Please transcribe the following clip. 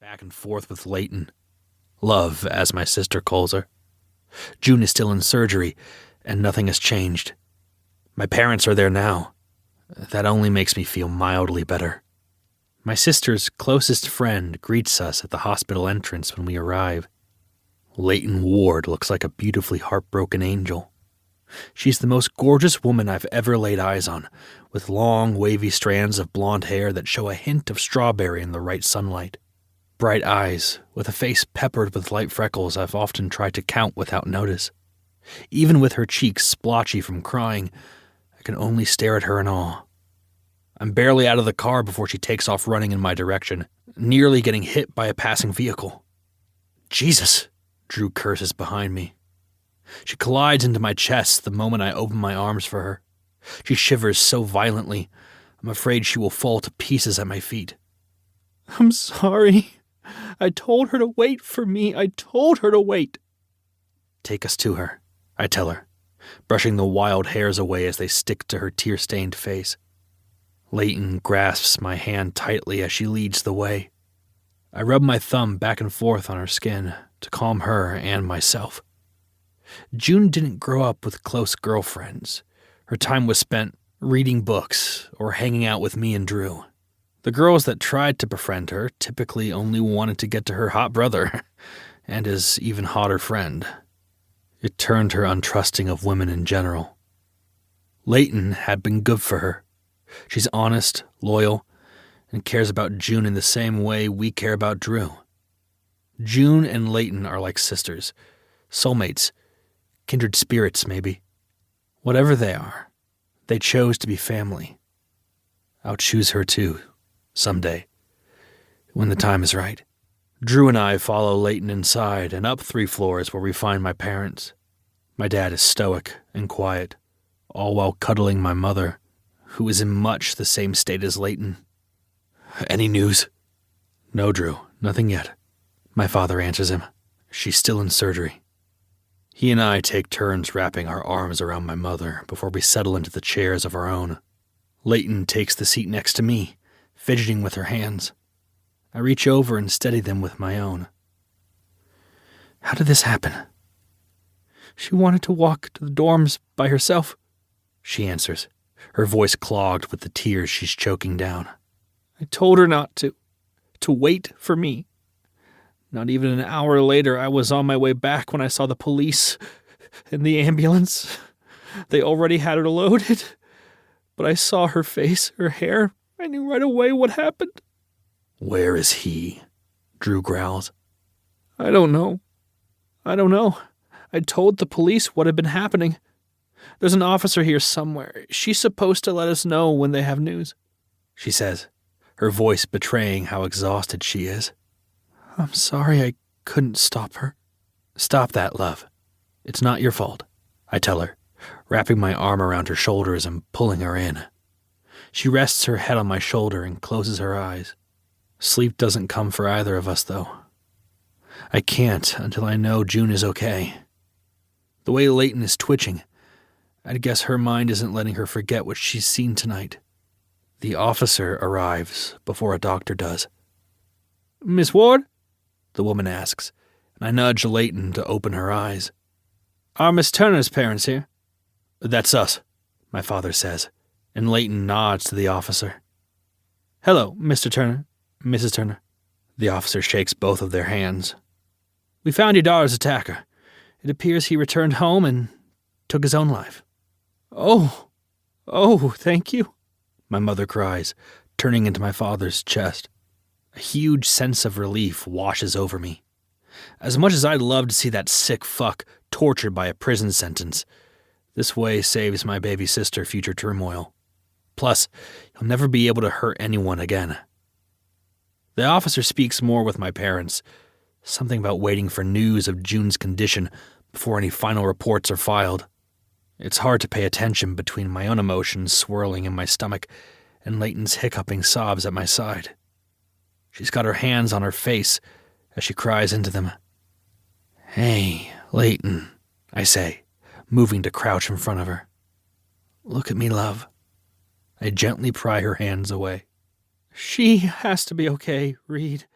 back and forth with Leighton. Love, as my sister calls her. June is still in surgery, and nothing has changed. My parents are there now. That only makes me feel mildly better. My sister's closest friend greets us at the hospital entrance when we arrive. Leighton Ward looks like a beautifully heartbroken angel. She's the most gorgeous woman I've ever laid eyes on, with long, wavy strands of blonde hair that show a hint of strawberry in the right sunlight. Bright eyes, with a face peppered with light freckles I've often tried to count without notice. Even with her cheeks splotchy from crying, I can only stare at her in awe. I'm barely out of the car before she takes off running in my direction, nearly getting hit by a passing vehicle. Jesus! Drew curses behind me. She collides into my chest the moment I open my arms for her. She shivers so violently, I'm afraid she will fall to pieces at my feet. I'm sorry. I told her to wait for me. I told her to wait. Take us to her, I tell her, brushing the wild hairs away as they stick to her tear-stained face. Leighton grasps my hand tightly as she leads the way. I rub my thumb back and forth on her skin to calm her and myself. June didn't grow up with close girlfriends. Her time was spent reading books or hanging out with me and Drew. The girls that tried to befriend her typically only wanted to get to her hot brother and his even hotter friend. It turned her untrusting of women in general. Leighton had been good for her. She's honest, loyal, and cares about June in the same way we care about Drew. June and Leighton are like sisters, soulmates, kindred spirits maybe. Whatever they are, they chose to be family. I'll choose her too, someday, when the time is right. Drew and I follow Leighton inside and up 3 floors where we find my parents. My dad is stoic and quiet, all while cuddling my mother, who is in much the same state as Leighton. Any news? No, Drew, nothing yet. My father answers him. She's still in surgery. He and I take turns wrapping our arms around my mother before we settle into the chairs of our own. Leighton takes the seat next to me, fidgeting with her hands. I reach over and steady them with my own. How did this happen? She wanted to walk to the dorms by herself, she answers, her voice clogged with the tears she's choking down. I told her not to wait for me. Not even an hour later, I was on my way back when I saw the police and the ambulance. They already had her loaded, but I saw her face, her hair. I knew right away what happened. Where is he? Drew growls. I don't know. I told the police what had been happening. There's an officer here somewhere. She's supposed to let us know when they have news, she says, her voice betraying how exhausted she is. I'm sorry I couldn't stop her. Stop that, love. It's not your fault, I tell her, wrapping my arm around her shoulders and pulling her in. She rests her head on my shoulder and closes her eyes. Sleep doesn't come for either of us, though. I can't until I know June is okay. The way Leighton is twitching, I'd guess her mind isn't letting her forget what she's seen tonight. The officer arrives before a doctor does. Miss Ward? The woman asks, and I nudge Leighton to open her eyes. Are Miss Turner's parents here? That's us, my father says, and Leighton nods to the officer. Hello, Mr. Turner, Mrs. Turner. The officer shakes both of their hands. We found your daughter's attacker. It appears he returned home and took his own life. Oh, thank you, my mother cries, turning into my father's chest. A huge sense of relief washes over me. As much as I'd love to see that sick fuck tortured by a prison sentence, this way saves my baby sister future turmoil. Plus, he'll never be able to hurt anyone again. The officer speaks more with my parents, something about waiting for news of June's condition before any final reports are filed. It's hard to pay attention between my own emotions swirling in my stomach and Leighton's hiccuping sobs at my side. She's got her hands on her face as she cries into them. Hey, Leighton, I say, moving to crouch in front of her. Look at me, love. I gently pry her hands away. She has to be okay, Reed.